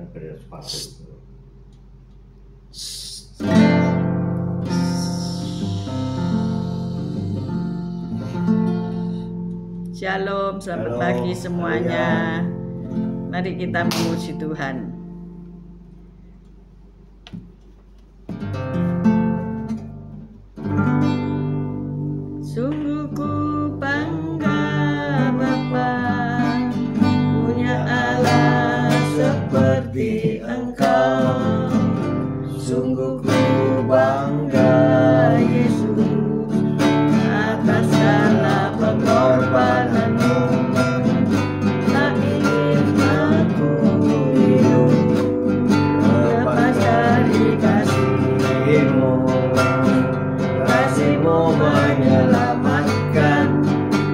dan bersepatu. Shalom, selamat pagi semuanya. Mari kita memuji Tuhan. Sungguh ku bangga Bapa, punya Allah seperti Engkau. Sungguh ku bangga Yesus atas segala pengorbananmu. Tak ingin aku hidup lepas dari kasih-Mu. Kasih-Mu menyelamatkan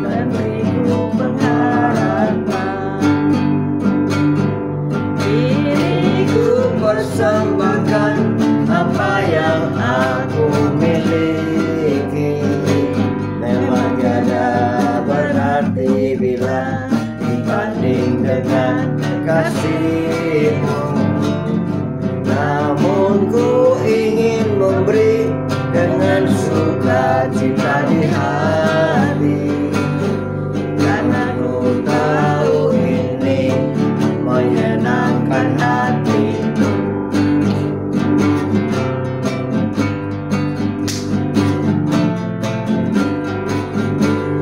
dan beriku pengharapan. Diriku persembahkan apa yang aku miliki. Memang tiada berarti bila dibanding dengan kasih-Mu. Namun ku ingin memberi dengan sukacita di hati, karena ku tahu ini menyenangkan hati-Mu.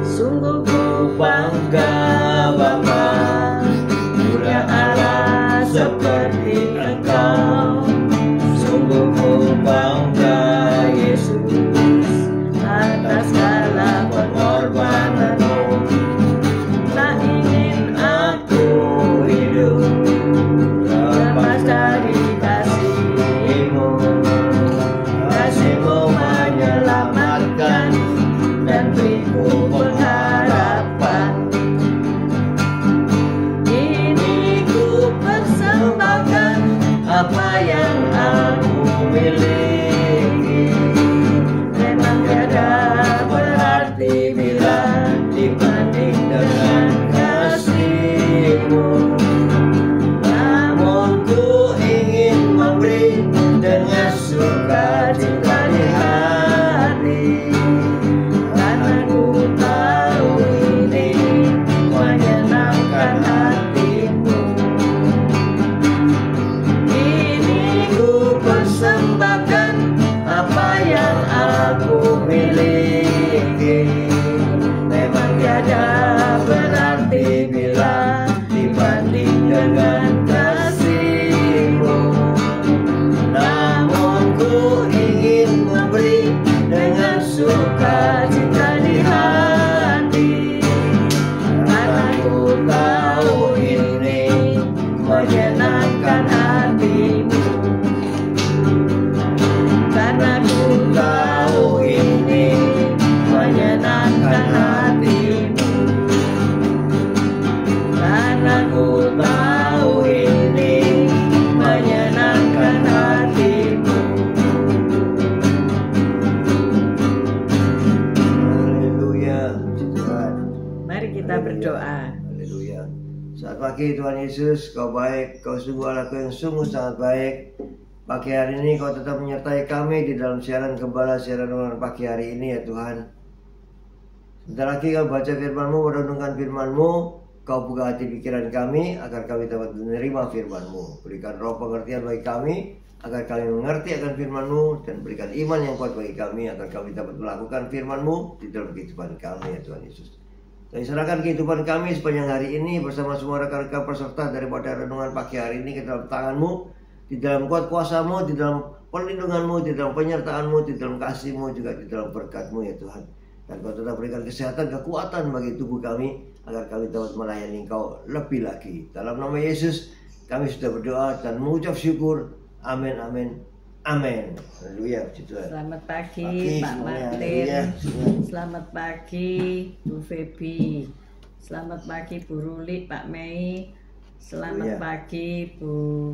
Sungguh ku bangga Bapa, punya Allah seperti Engkau. Sungguh ku bangga Yesus atas segala pengorbanan-Mu. Tak ingin aku hidup lepas dari kasih-Mu. Kasih-Mu menyelamatkan dan beriku pengharapan. Ini ku persembahkan apa yang aku miliki. Memang tiada berarti bila dibanding dengan kasih-Mu. Namun ku ingin memberi dengan sukacita di hati, karena ku tahu ini menyenangkan hati-Mu. Ini ku persembahkan apa yang aku miliki. Memang tiada berarti bila dibanding dengan kasih-Mu. Namun ku ingin memberi dengan sukacita di hati, karena ku tahu ini menyenangkan hati-Mu. Karena ku tahu ini menyenangkan hati-Mu. Karena ku tahu ini menyenangkan hati-Mu. Haleluya, puji Tuhan. Mari kita berdoa. Haleluya. Selamat pagi Tuhan Yesus, Kau baik, Kau sungguh Allahku yang sungguh sangat baik. Pagi hari ini Kau tetap menyertai kami di dalam siaran Gembala, siaran renungan pagi hari ini ya Tuhan. Sebentar lagi Kau baca firman-Mu, merenungkan firman-Mu. Kau buka hati pikiran kami agar kami dapat menerima firman-Mu. Berikan roh pengertian bagi kami agar kami mengerti akan firman-Mu, dan berikan iman yang kuat bagi kami agar kami dapat melakukan firman-Mu di dalam kehidupan kami ya Tuhan Yesus. Kami serahkan kehidupan kami sepanjang hari ini bersama semua rekan-rekan peserta daripada renungan pagi hari ini ke dalam tangan-Mu, di dalam kuat kuasa-Mu, di dalam perlindungan-Mu, di dalam penyertaan-Mu, di dalam kasih-Mu, juga di dalam berkat-Mu ya Tuhan. Dan Kau tetap berikan kesehatan, kekuatan bagi tubuh kami agar kami dapat melayani Engkau lebih lagi. Dalam nama Yesus kami sudah berdoa dan mengucap syukur. Amin, amin, amin. Haleluya, puji Tuhan. Selamat pagi Pak Martin. Selamat pagi Bu Febi. Selamat pagi Bu Ruli, Pak Mei. Selamat pagi Bu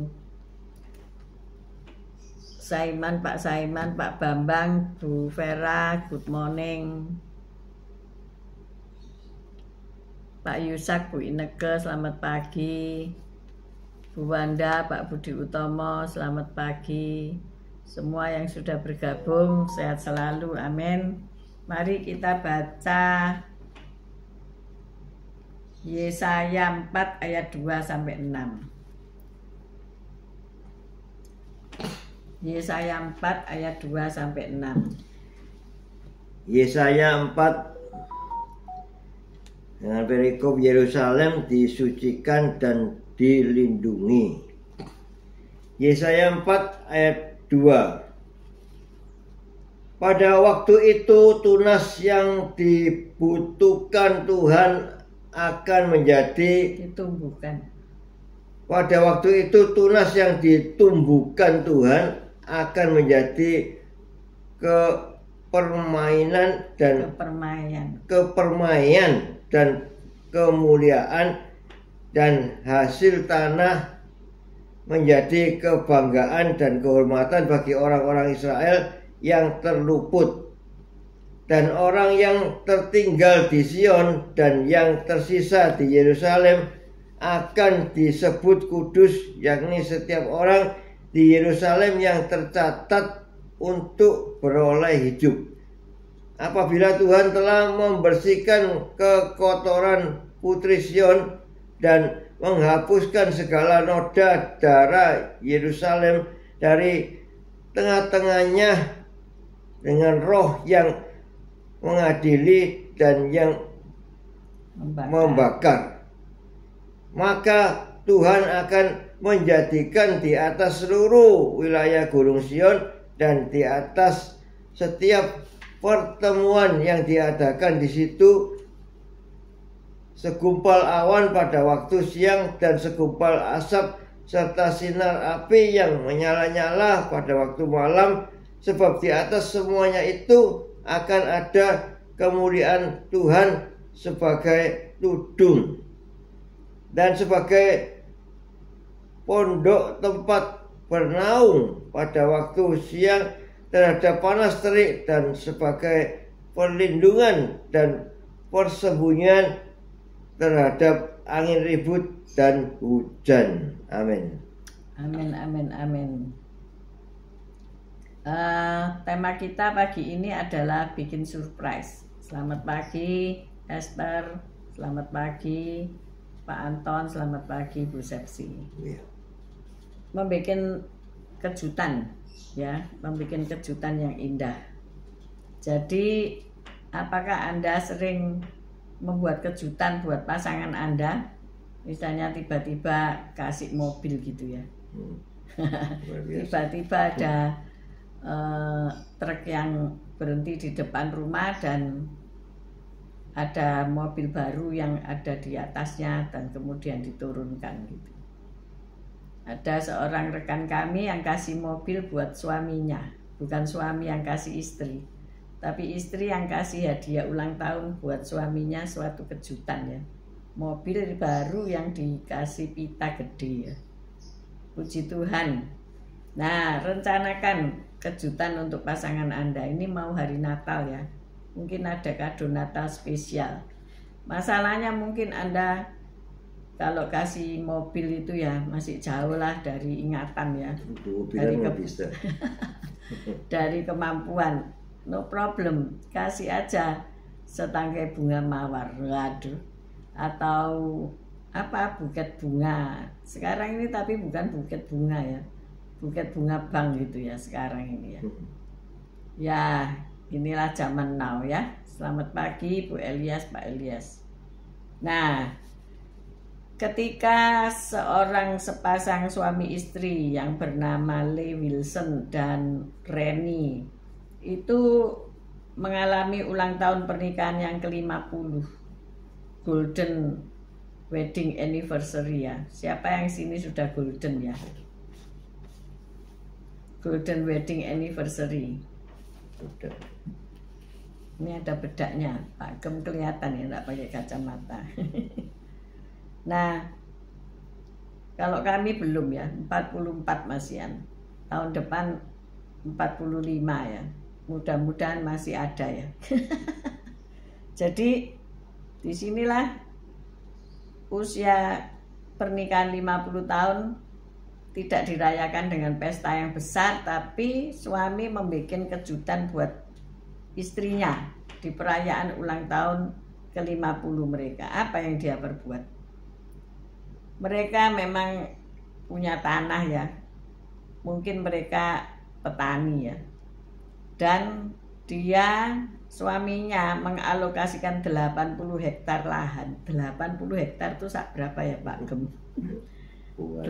Saiman, Pak Saiman, Pak Bambang, Bu Vera, good morning. Pak Yusak, Bu Ineke, selamat pagi. Bu Wanda, Pak Budi Utomo, selamat pagi. Semua yang sudah bergabung, sehat selalu, amin. Mari kita baca Yesaya 4 ayat 2-6. Yesaya 4 ayat 2-6. Yesaya 4 dengan perikop Yerusalem disucikan dan dilindungi. Yesaya 4 ayat 2. Pada waktu itu tunas yang dibutuhkan Tuhan akan menjadi ditumbuhkan. Pada waktu itu tunas yang ditumbuhkan Tuhan akan menjadi kepermainan dan kemuliaan, dan hasil tanah menjadi kebanggaan dan kehormatan bagi orang-orang Israel yang terluput, dan orang yang tertinggal di Sion dan yang tersisa di Yerusalem akan disebut kudus, yakni setiap orang di Yerusalem yang tercatat untuk beroleh hidup. Apabila Tuhan telah membersihkan kekotoran putri Sion dan menghapuskan segala noda darah Yerusalem dari tengah-tengahnya dengan roh yang mengadili dan yang membakar, maka Tuhan akan menjadikan di atas seluruh wilayah Gunung Sion dan di atas setiap pertemuan yang diadakan di situ segumpal awan pada waktu siang dan segumpal asap serta sinar api yang menyala-nyala pada waktu malam, sebab di atas semuanya itu akan ada kemuliaan Tuhan sebagai tudung dan sebagai pondok tempat bernaung pada waktu siang terhadap panas terik, dan sebagai perlindungan dan persembunyian terhadap angin ribut dan hujan. Amin. Amin, amin, amin. Tema kita pagi ini adalah bikin surprise. Selamat pagi Esther, selamat pagi Pak Anton, selamat pagi Bu Sepsi. Membikin kejutan, ya, membikin kejutan yang indah. Jadi, apakah Anda sering membuat kejutan buat pasangan Anda? Misalnya tiba-tiba kasih mobil gitu ya. Tiba-tiba ada truk yang berhenti di depan rumah dan ada mobil baru yang ada di atasnya dan kemudian diturunkan gitu. Ada seorang rekan kami yang kasih mobil buat suaminya, bukan suami yang kasih istri, tapi istri yang kasih hadiah ulang tahun buat suaminya, suatu kejutan ya. Mobil baru yang dikasih pita gede ya. Puji Tuhan. Nah, rencanakan kejutan untuk pasangan Anda. Ini mau hari Natal ya. Mungkin ada kado Natal spesial. Masalahnya mungkin Anda kalau kasih mobil itu ya masih jauh lah dari ingatan ya. Dari kemampuan. No problem, kasih aja setangkai bunga mawar. Waduh. Atau apa, buket bunga. Sekarang ini tapi bukan buket bunga ya. Buket bunga bank gitu ya sekarang ini ya. Ya, inilah zaman now ya. Selamat pagi Bu Elias, Pak Elias. Nah, ketika sepasang suami istri yang bernama Lee Wilson dan Reni itu mengalami ulang tahun pernikahan yang ke-50, Golden Wedding Anniversary ya. Siapa yang sini sudah golden ya? Golden Wedding Anniversary. Ini ada bedaknya, Pak Gem kelihatan ya, enggak pakai kacamata. Nah, kalau kami belum ya, 44 masihan. Tahun depan 45 ya. Mudah-mudahan masih ada ya. Jadi disinilah usia pernikahan 50 tahun tidak dirayakan dengan pesta yang besar, tapi suami membuat kejutan buat istrinya di perayaan ulang tahun ke-50 mereka. Apa yang dia perbuat? Mereka memang punya tanah ya, mungkin mereka petani ya, dan dia suaminya mengalokasikan 80 hektar lahan. 80 hektar itu berapa ya Pak Gem? 80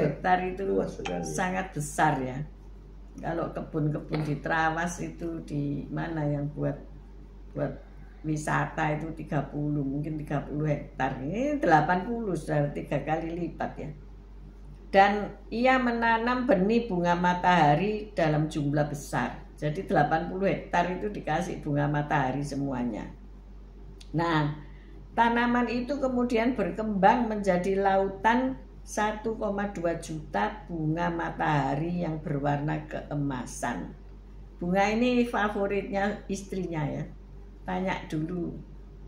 hektar itu sangat besar ya. Kalau kebun-kebun di Trawas itu di mana yang buat wisata itu 30, mungkin 30 hektar. Ini 80 sudah 3 kali lipat ya. Dan ia menanam benih bunga matahari dalam jumlah besar. Jadi 80 hektar itu dikasih bunga matahari semuanya. Nah, tanaman itu kemudian berkembang menjadi lautan 1,2 juta bunga matahari yang berwarna keemasan. Bunga ini favoritnya istrinya ya. Tanya dulu,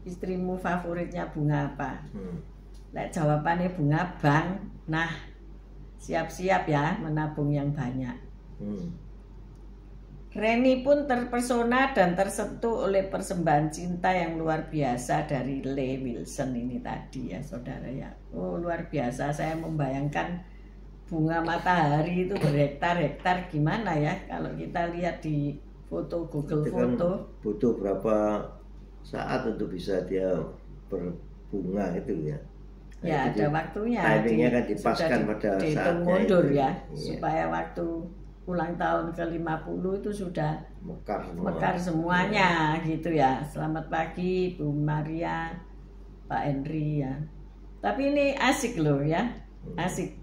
istrimu favoritnya bunga apa? Nah, jawabannya bunga bang. Nah, siap-siap ya menabung yang banyak. Reni pun terpesona dan tersentuh oleh persembahan cinta yang luar biasa dari Leigh Wilson ini tadi ya saudara ya. Oh luar biasa, saya membayangkan bunga matahari itu berhektar-hektar gimana ya kalau kita lihat di foto Google itu Foto. Kan butuh berapa saat untuk bisa dia berbunga itu ya. Nah, ya ada waktunya. Timingnya kan dipaskan pada saatnya mundur itu, ya, iya. Supaya waktu ulang tahun ke-50 itu sudah mekar semuanya gitu ya. Selamat pagi Bu Maria, Pak Henry ya. Tapi ini asik loh ya, asik.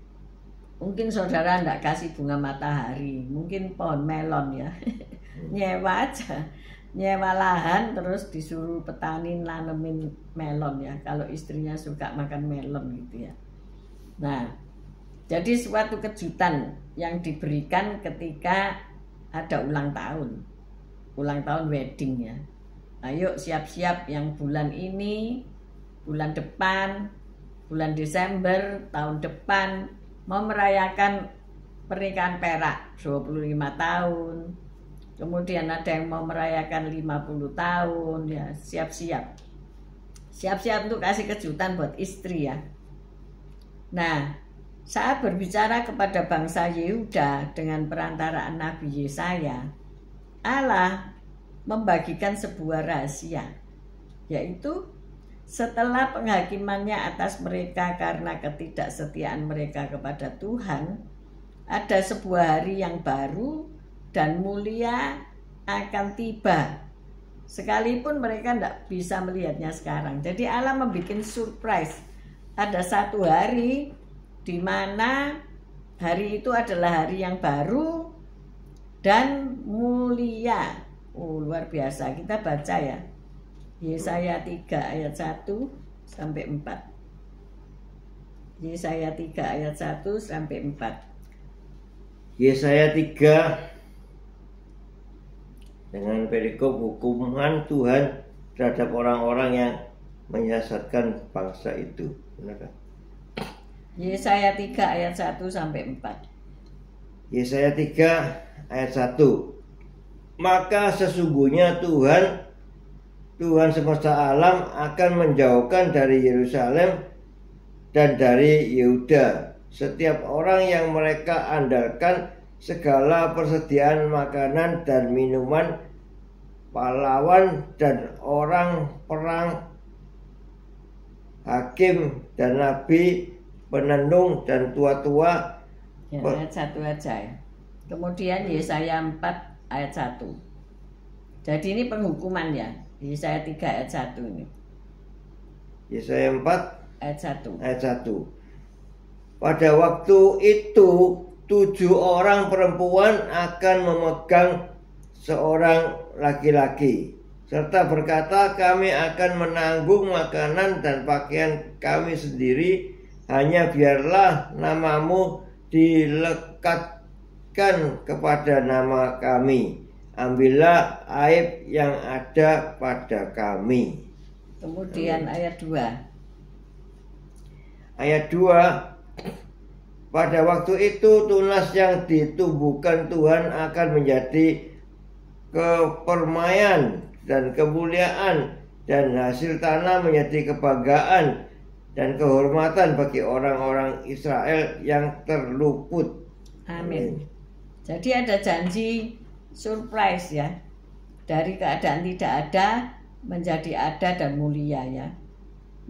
Mungkin saudara enggak kasih bunga matahari, mungkin pohon melon ya. Nyewa aja, nyewa lahan terus disuruh petani nanemin melon ya. Kalau istrinya suka makan melon gitu ya. Nah, jadi suatu kejutan yang diberikan ketika ada ulang tahun wedding ya. Ayo siap-siap yang bulan ini, bulan depan, bulan Desember tahun depan mau merayakan pernikahan perak 25 tahun. Kemudian ada yang mau merayakan 50 tahun ya, siap-siap. Siap-siap untuk kasih kejutan buat istri ya. Nah, saat berbicara kepada bangsa Yehuda dengan perantaraan Nabi Yesaya, Allah membagikan sebuah rahasia, yaitu setelah penghakimannya atas mereka karena ketidaksetiaan mereka kepada Tuhan, ada sebuah hari yang baru dan mulia akan tiba, sekalipun mereka tidak bisa melihatnya sekarang. Jadi Allah membuat surprise, ada satu hari di mana hari itu adalah hari yang baru dan mulia. Oh luar biasa, kita baca ya Yesaya 3 ayat 1 sampai 4. Yesaya 3 ayat 1 sampai 4. Yesaya 3 dengan perikop hukuman Tuhan terhadap orang-orang yang menyesatkan bangsa itu. Benar? Yesaya 3 ayat 1 sampai 4. Yesaya 3 ayat 1. Maka sesungguhnya Tuhan semesta alam akan menjauhkan dari Yerusalem dan dari Yehuda setiap orang yang mereka andalkan segala persediaan makanan dan minuman, pahlawan dan orang perang, hakim dan nabi, penenung dan tua-tua. Ya, ayat 1 aja ya. Kemudian Yesaya 4 ayat 1. Jadi ini penghukuman ya. Yesaya 3 ayat 1 ini. Yesaya 4 ayat 1. Ayat 1. Pada waktu itu 7 orang perempuan akan memegang seorang laki-laki serta berkata, kami akan menanggung makanan dan pakaian kami sendiri, hanya biarlah namamu dilekatkan kepada nama kami. Ambillah aib yang ada pada kami. Kemudian ayat 2. Ayat 2. pada waktu itu tunas yang ditubuhkan Tuhan akan menjadi kepermaian dan kemuliaan, dan hasil tanah menjadi kebanggaan dan kehormatan bagi orang-orang Israel yang terluput. Amin. Jadi ada janji surprise ya, dari keadaan tidak ada menjadi ada dan mulia ya.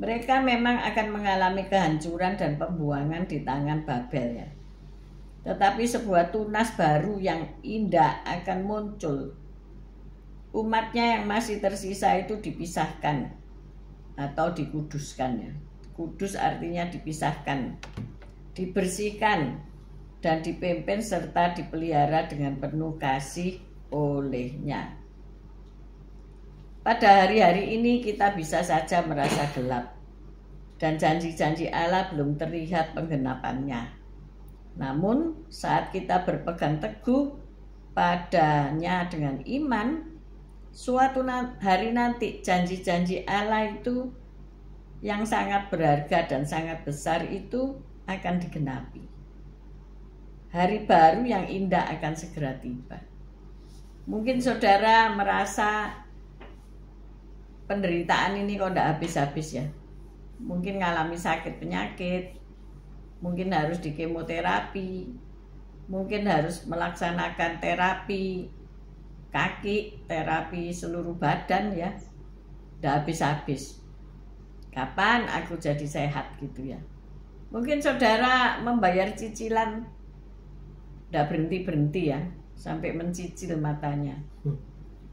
Mereka memang akan mengalami kehancuran dan pembuangan di tangan Babel ya. Tetapi sebuah tunas baru yang indah akan muncul. Umatnya yang masih tersisa itu dipisahkan atau dikuduskan ya. Kudus artinya dipisahkan, dibersihkan, dan dipimpin serta dipelihara dengan penuh kasih olehnya. Pada hari-hari ini kita bisa saja merasa gelap dan janji-janji Allah belum terlihat penggenapannya. Namun saat kita berpegang teguh padanya dengan iman, suatu hari nanti janji-janji Allah itu yang sangat berharga dan sangat besar itu akan digenapi. Hari baru yang indah akan segera tiba. Mungkin saudara merasa penderitaan ini kok tidak habis-habis ya. Mungkin ngalami sakit penyakit, mungkin harus di kemoterapi, mungkin harus melaksanakan terapi kaki, terapi seluruh badan ya. Tidak habis-habis. Kapan aku jadi sehat gitu ya. Mungkin saudara membayar cicilan tidak berhenti-berhenti ya, sampai mencicil matanya.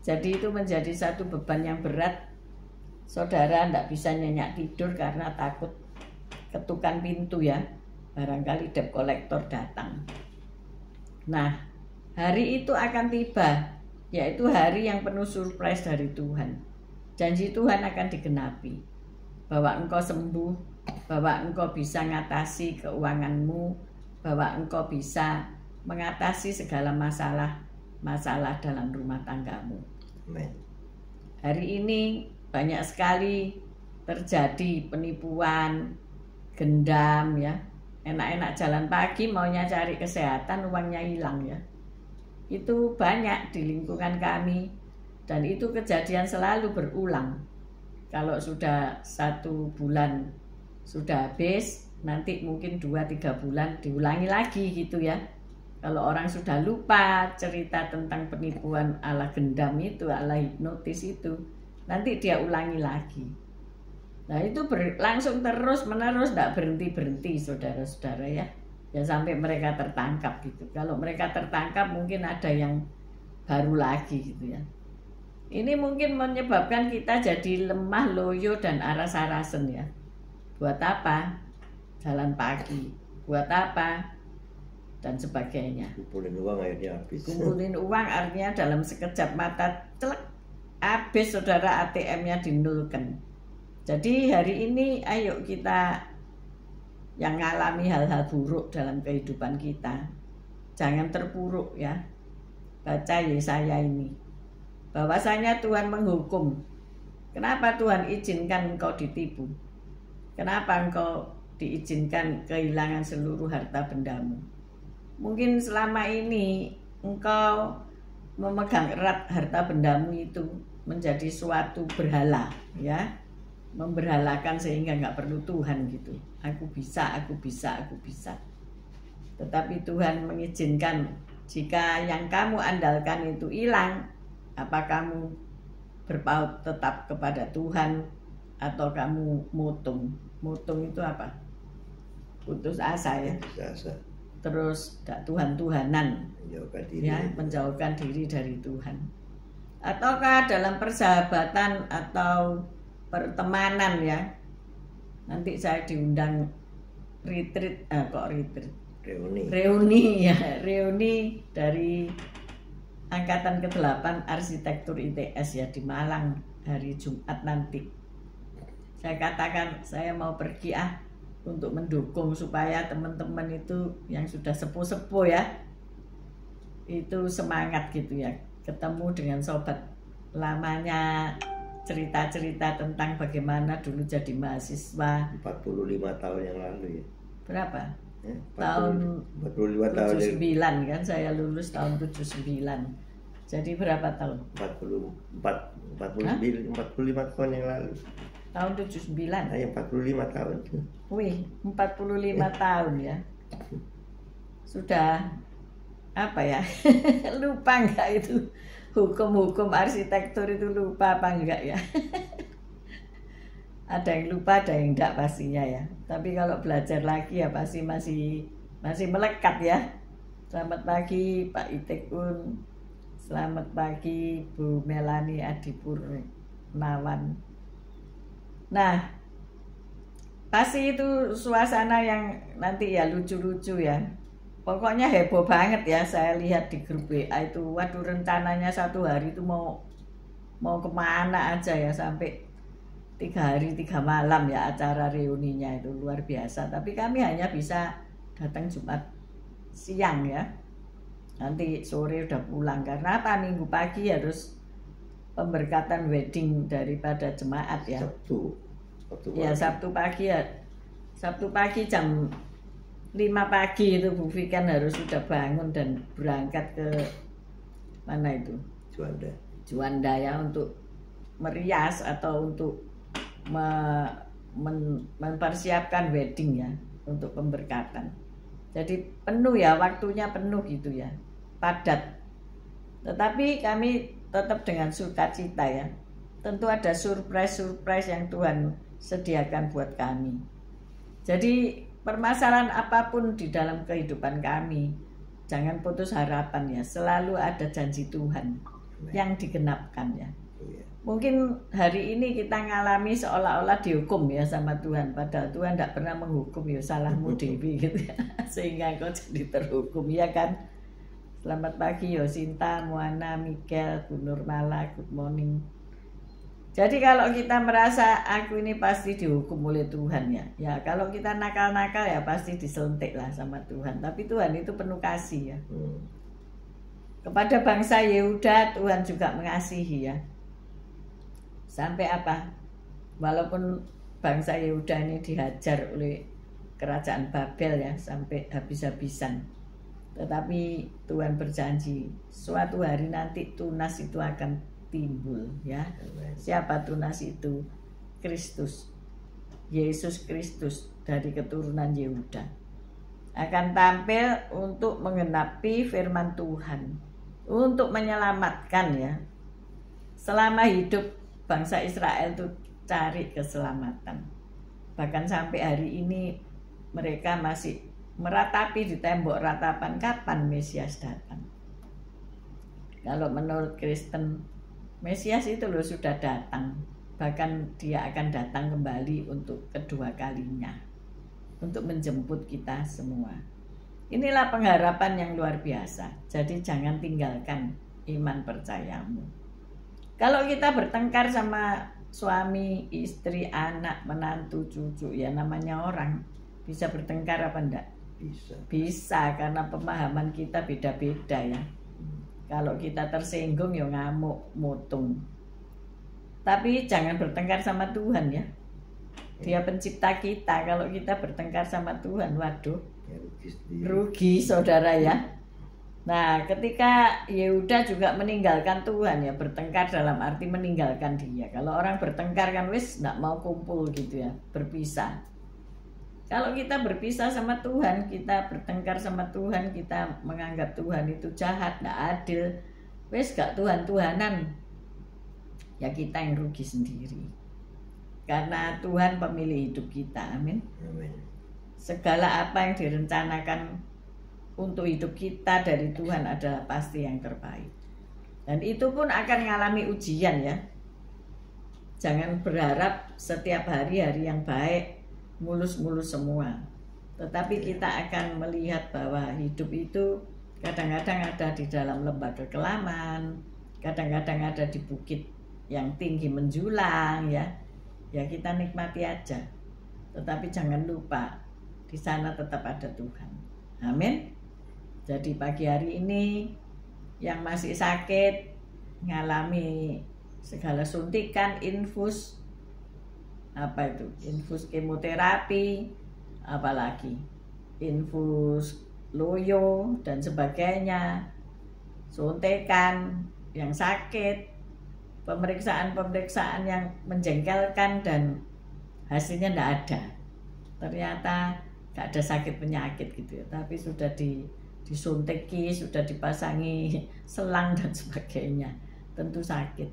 Jadi itu menjadi satu beban yang berat. Saudara tidak bisa nyenyak tidur karena takut ketukan pintu ya. Barangkali debt collector datang. Nah, hari itu akan tiba, yaitu hari yang penuh surprise dari Tuhan. Janji Tuhan akan digenapi, bahwa engkau sembuh, bahwa engkau bisa mengatasi keuanganmu, bahwa engkau bisa mengatasi segala masalah dalam rumah tanggamu. Amen. Hari ini banyak sekali terjadi penipuan, gendam ya. Enak-enak jalan pagi maunya cari kesehatan, uangnya hilang ya. Itu banyak di lingkungan kami, dan itu kejadian selalu berulang. Kalau sudah 1 bulan sudah habis, nanti mungkin 2-3 bulan diulangi lagi gitu ya. Kalau orang sudah lupa cerita tentang penipuan ala gendam itu, ala hipnotis itu, nanti dia ulangi lagi. Nah itu berlangsung terus menerus, tidak berhenti-berhenti saudara-saudara ya. Ya sampai mereka tertangkap gitu. Kalau mereka tertangkap mungkin ada yang baru lagi gitu ya. Ini mungkin menyebabkan kita jadi lemah, loyo, dan aras-arasen ya. Buat apa? Jalan pagi. Buat apa? Dan sebagainya. Kumpulin uang akhirnya habis. Kumpulin uang artinya dalam sekejap mata celek habis saudara, ATM-nya dinulkan. Jadi hari ini ayo kita yang mengalami hal-hal buruk dalam kehidupan kita, jangan terpuruk ya. Baca Yesaya ini, bahwasanya Tuhan menghukum. Kenapa Tuhan izinkan engkau ditipu? Kenapa engkau diizinkan kehilangan seluruh harta bendamu? Mungkin selama ini engkau memegang erat harta bendamu itu menjadi suatu berhala ya, memberhalakan sehingga nggak perlu Tuhan gitu. Aku bisa, aku bisa, aku bisa. Tetapi Tuhan mengizinkan jika yang kamu andalkan itu hilang, apa kamu berpaut tetap kepada Tuhan atau kamu mutung? Mutung itu apa? Putus asa ya. Putus asa. Terus Tuhan-Tuhanan ya, menjauhkan diri dari Tuhan. Ataukah dalam persahabatan atau pertemanan ya, nanti saya diundang retreat, reuni ya, reuni dari angkatan ke-8 arsitektur ITS ya di Malang hari Jumat nanti. Saya katakan saya mau pergi untuk mendukung supaya teman-teman itu yang sudah sepuh-sepuh ya, itu semangat gitu ya, ketemu dengan sobat lamanya, cerita-cerita tentang bagaimana dulu jadi mahasiswa 45 tahun yang lalu ya. Berapa? Tahun 45 tahun. 79 kan, saya lulus tahun 79. Jadi berapa tahun? 45 tahun yang lalu. Tahun 79. Nah, 45 tahun. Wih, 45 tahun ya. Sudah apa ya? Lupa enggak itu hukum-hukum arsitektur itu, lupa apa enggak ya? Ada yang lupa, ada yang enggak pastinya ya. Tapi kalau belajar lagi ya pasti masih melekat ya. Selamat pagi Pak Itekun. Selamat pagi Bu Melani Adipurnawan. Nah, pasti itu suasana yang nanti ya lucu-lucu ya. Pokoknya heboh banget ya, saya lihat di grup WA itu. Waduh, rencananya 1 hari itu mau kemana aja ya, sampai 3 hari 3 malam ya acara reuninya itu, luar biasa. Tapi kami hanya bisa datang Jumat siang ya. Nanti sore udah pulang, karena apa? Minggu pagi harus pemberkatan wedding daripada jemaat ya. Sabtu pagi ya. Sabtu pagi jam 5 pagi itu Bu Vikan harus sudah bangun dan berangkat ke mana itu? Juanda ya, untuk merias atau untuk mempersiapkan wedding ya, untuk pemberkatan. Jadi penuh ya, waktunya penuh gitu ya, padat. Tetapi kami tetap dengan sukacita ya. Tentu ada surprise yang Tuhan sediakan buat kami. Jadi permasalahan apapun di dalam kehidupan kami, jangan putus harapan ya. Selalu ada janji Tuhan yang digenapkan ya. Mungkin hari ini kita ngalami seolah-olah dihukum ya sama Tuhan, padahal Tuhan tidak pernah menghukum ya, salahmu Dewi gitu ya. Sehingga kau jadi terhukum ya kan. Selamat pagi Yosinta, Muana, Miguel, Bu Nurmala, good morning. Jadi kalau kita merasa aku ini pasti dihukum oleh Tuhan ya, ya kalau kita nakal-nakal ya pasti diselentik lah sama Tuhan. Tapi Tuhan itu penuh kasih ya. Kepada bangsa Yehuda Tuhan juga mengasihi ya. Sampai apa? Walaupun bangsa Yehuda ini dihajar oleh kerajaan Babel ya, sampai habis-habisan. Tetapi Tuhan berjanji suatu hari nanti tunas itu akan timbul ya. Siapa tunas itu? Kristus, Yesus Kristus dari keturunan Yehuda akan tampil untuk menggenapi firman Tuhan, untuk menyelamatkan ya. Selama hidup bangsa Israel itu cari keselamatan. Bahkan sampai hari ini mereka masih meratapi di tembok ratapan kapan Mesias datang. Kalau menurut Kristen, Mesias itu loh sudah datang. Bahkan dia akan datang kembali untuk kedua kalinya, untuk menjemput kita semua. Inilah pengharapan yang luar biasa. Jadi jangan tinggalkan iman percayamu. Kalau kita bertengkar sama suami, istri, anak, menantu, cucu, ya namanya orang, bisa bertengkar apa enggak? Bisa, karena pemahaman kita beda-beda ya. Kalau kita tersinggung ya ngamuk, mutung. Tapi jangan bertengkar sama Tuhan ya. Dia pencipta kita. Kalau kita bertengkar sama Tuhan, waduh, rugi saudara ya. Nah, ketika Yehuda juga meninggalkan Tuhan ya, bertengkar dalam arti meninggalkan dia. Kalau orang bertengkar kan wis nggak mau kumpul gitu ya, berpisah. Kalau kita berpisah sama Tuhan, kita bertengkar sama Tuhan, kita menganggap Tuhan itu jahat, nggak adil, wis gak Tuhan-Tuhanan, ya kita yang rugi sendiri. Karena Tuhan pemilik hidup kita, amin. Segala apa yang direncanakan untuk hidup kita dari Tuhan adalah pasti yang terbaik. Dan itu pun akan mengalami ujian ya. Jangan berharap setiap hari-hari yang baik, mulus-mulus semua. Tetapi kita akan melihat bahwa hidup itu kadang-kadang ada di dalam lembah kekelaman, kadang-kadang ada di bukit yang tinggi menjulang ya. Ya kita nikmati aja. Tetapi jangan lupa di sana tetap ada Tuhan. Amin. Jadi pagi hari ini yang masih sakit, ngalami segala suntikan, infus, apa itu? Infus kemoterapi, apalagi infus loyo dan sebagainya, suntikan yang sakit, pemeriksaan-pemeriksaan yang menjengkelkan dan hasilnya tidak ada. Ternyata nggak ada sakit penyakit gitu ya, tapi sudah disuntiki, sudah dipasangi selang dan sebagainya, tentu sakit.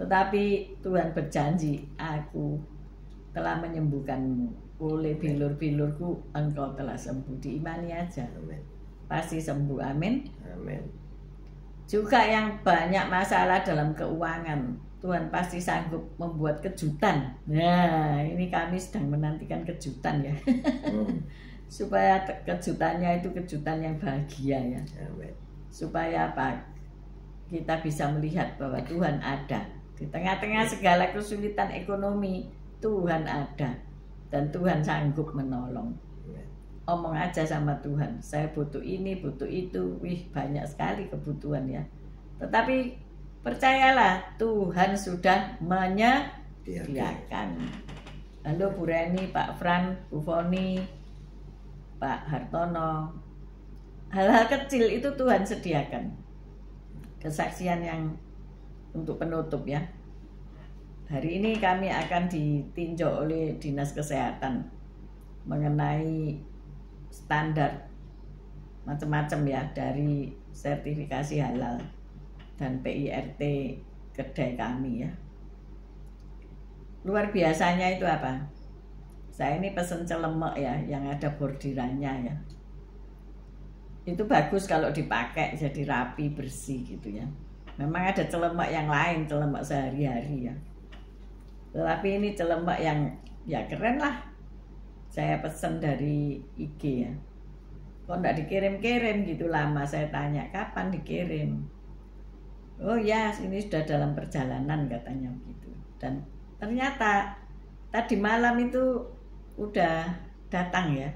Tetapi Tuhan berjanji, aku telah menyembuhkanmu, oleh bilur-bilurku engkau telah sembuh. Diimani aja, Amin. pasti sembuh. Amin. Amin. Juga yang banyak masalah dalam keuangan, Tuhan pasti sanggup membuat kejutan. Nah, ini kami sedang menantikan kejutan ya. Supaya kejutannya itu kejutan yang bahagia ya. Amin. Supaya apa? Kita bisa melihat bahwa Tuhan ada. Di tengah-tengah segala kesulitan ekonomi, Tuhan ada. Dan Tuhan sanggup menolong. Omong aja sama Tuhan, saya butuh ini, butuh itu. Wih, banyak sekali kebutuhan ya. Tetapi percayalah, Tuhan sudah menyediakan. Halo Bu Reni, Pak Fran, Bu Foni, Pak Hartono. Hal-hal kecil itu Tuhan sediakan. Kesaksian yang untuk penutup ya. Hari ini kami akan ditinjau oleh Dinas Kesehatan mengenai standar macam-macam ya, dari sertifikasi halal dan PIRT kedai kami ya. Luar biasanya itu apa? Saya ini pesen celemek ya, yang ada bordirannya ya. Itu bagus kalau dipakai, jadi rapi, bersih gitu ya. Memang ada celemek yang lain, celemek sehari-hari ya. Tetapi ini celemek yang ya keren lah. Saya pesen dari IG ya. Kok enggak dikirim-kirim gitu lama, saya tanya kapan dikirim. Oh ya, ini sudah dalam perjalanan katanya begitu. Dan ternyata tadi malam itu udah datang ya.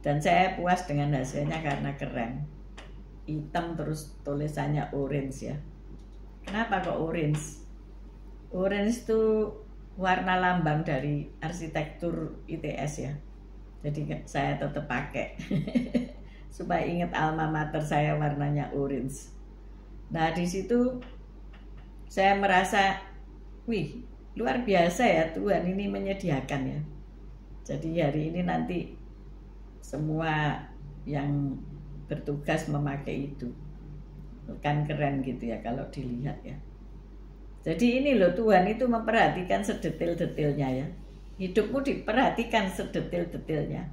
Dan saya puas dengan hasilnya karena keren. Hitam terus tulisannya orange ya. Kenapa kok orange? Orange itu warna lambang dari arsitektur ITS ya. Jadi saya tetap pakai supaya ingat alma mater saya warnanya orange. Nah di situ saya merasa, wih luar biasa ya, Tuhan ini menyediakan ya. Jadi hari ini nanti semua yang bertugas memakai itu kan keren gitu ya kalau dilihat ya. Jadi ini loh, Tuhan itu memperhatikan sedetil-detilnya ya. Hidupmu diperhatikan sedetil-detilnya.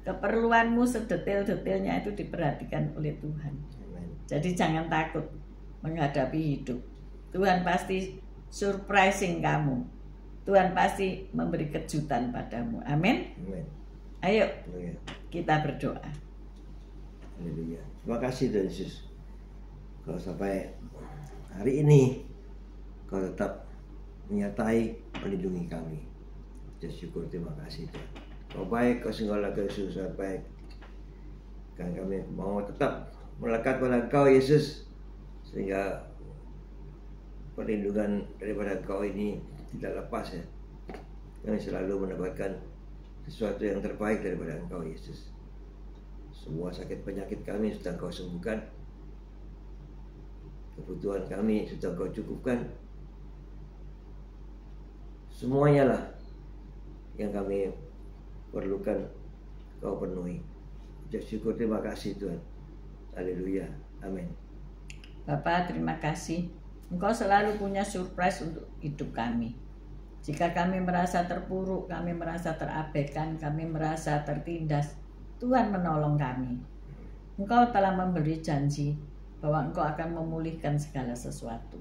Keperluanmu sedetil-detilnya itu diperhatikan oleh Tuhan. Jadi jangan takut menghadapi hidup. Tuhan pasti surprising kamu. Tuhan pasti memberi kejutan padamu. Amin. Ayo kita berdoa. Haleluya. Terima kasih Tuhan Yesus. Kalau sampai hari ini Kau tetap menyertai, melindungi kami. Kita syukur, terima kasih Tuhan. Kau baik, Kau segala kesusahan baik. Dan kami mau tetap melekat pada Engkau Yesus, sehingga perlindungan daripada Engkau ini tidak lepas ya. Kami selalu mendapatkan sesuatu yang terbaik daripada Engkau Yesus. Semua sakit penyakit kami sudah Engkau sembuhkan. Kebutuhan kami sudah Engkau cukupkan. Semuanya lah yang kami perlukan Kau penuhi. Ucap syukur, terima kasih Tuhan. Haleluya. Amin. Bapak terima kasih. Engkau selalu punya surprise untuk hidup kami. Jika kami merasa terpuruk, kami merasa terabaikan, kami merasa tertindas, Tuhan menolong kami. Engkau telah memberi janji bahwa Engkau akan memulihkan segala sesuatu.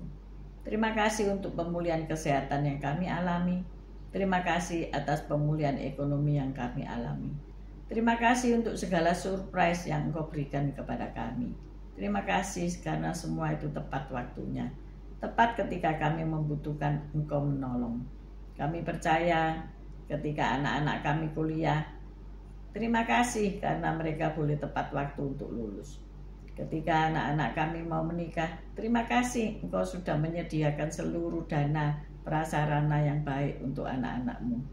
Terima kasih untuk pemulihan kesehatan yang kami alami. Terima kasih atas pemulihan ekonomi yang kami alami. Terima kasih untuk segala surprise yang Engkau berikan kepada kami. Terima kasih karena semua itu tepat waktunya. Tepat ketika kami membutuhkan Engkau menolong. Kami percaya ketika anak-anak kami kuliah, terima kasih karena mereka boleh tepat waktu untuk lulus. Ketika anak-anak kami mau menikah, terima kasih Engkau sudah menyediakan seluruh dana prasarana yang baik untuk anak-anakmu.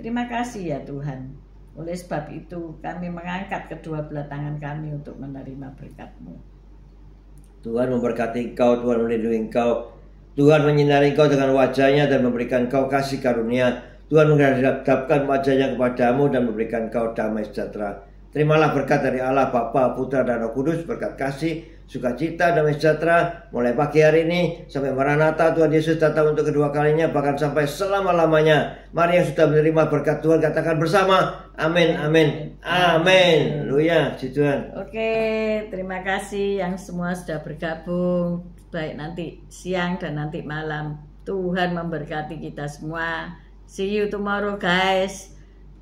Terima kasih ya Tuhan Oleh sebab itu kami mengangkat kedua belah tangan kami untuk menerima berkat-Mu. Tuhan memberkati engkau, Tuhan melindungi engkau, Tuhan menyinari engkau dengan wajahnya dan memberikan engkau kasih karunia. Tuhan menghadapkan wajahnya kepadamu dan memberikan engkau damai sejahtera. Terimalah berkat dari Allah Bapa, Putra dan Roh Kudus, berkat kasih, sukacita, damai sejahtera mulai pagi hari ini sampai Maranatha Tuhan Yesus datang untuk kedua kalinya, bahkan sampai selama-lamanya. Mari yang sudah menerima berkat Tuhan katakan bersama, amin, amin, amin. Haleluya, puji Tuhan. Oke, terima kasih yang semua sudah bergabung, baik nanti siang dan nanti malam. Tuhan memberkati kita semua. See you tomorrow guys,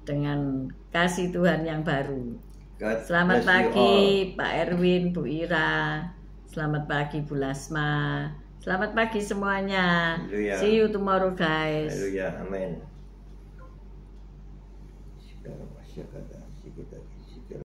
dengan kasih Tuhan yang baru. Selamat pagi Pak Erwin, Bu Ira. Selamat pagi Bu Lasma. Selamat pagi semuanya. Haleluya. See you tomorrow guys. Haleluya, amin.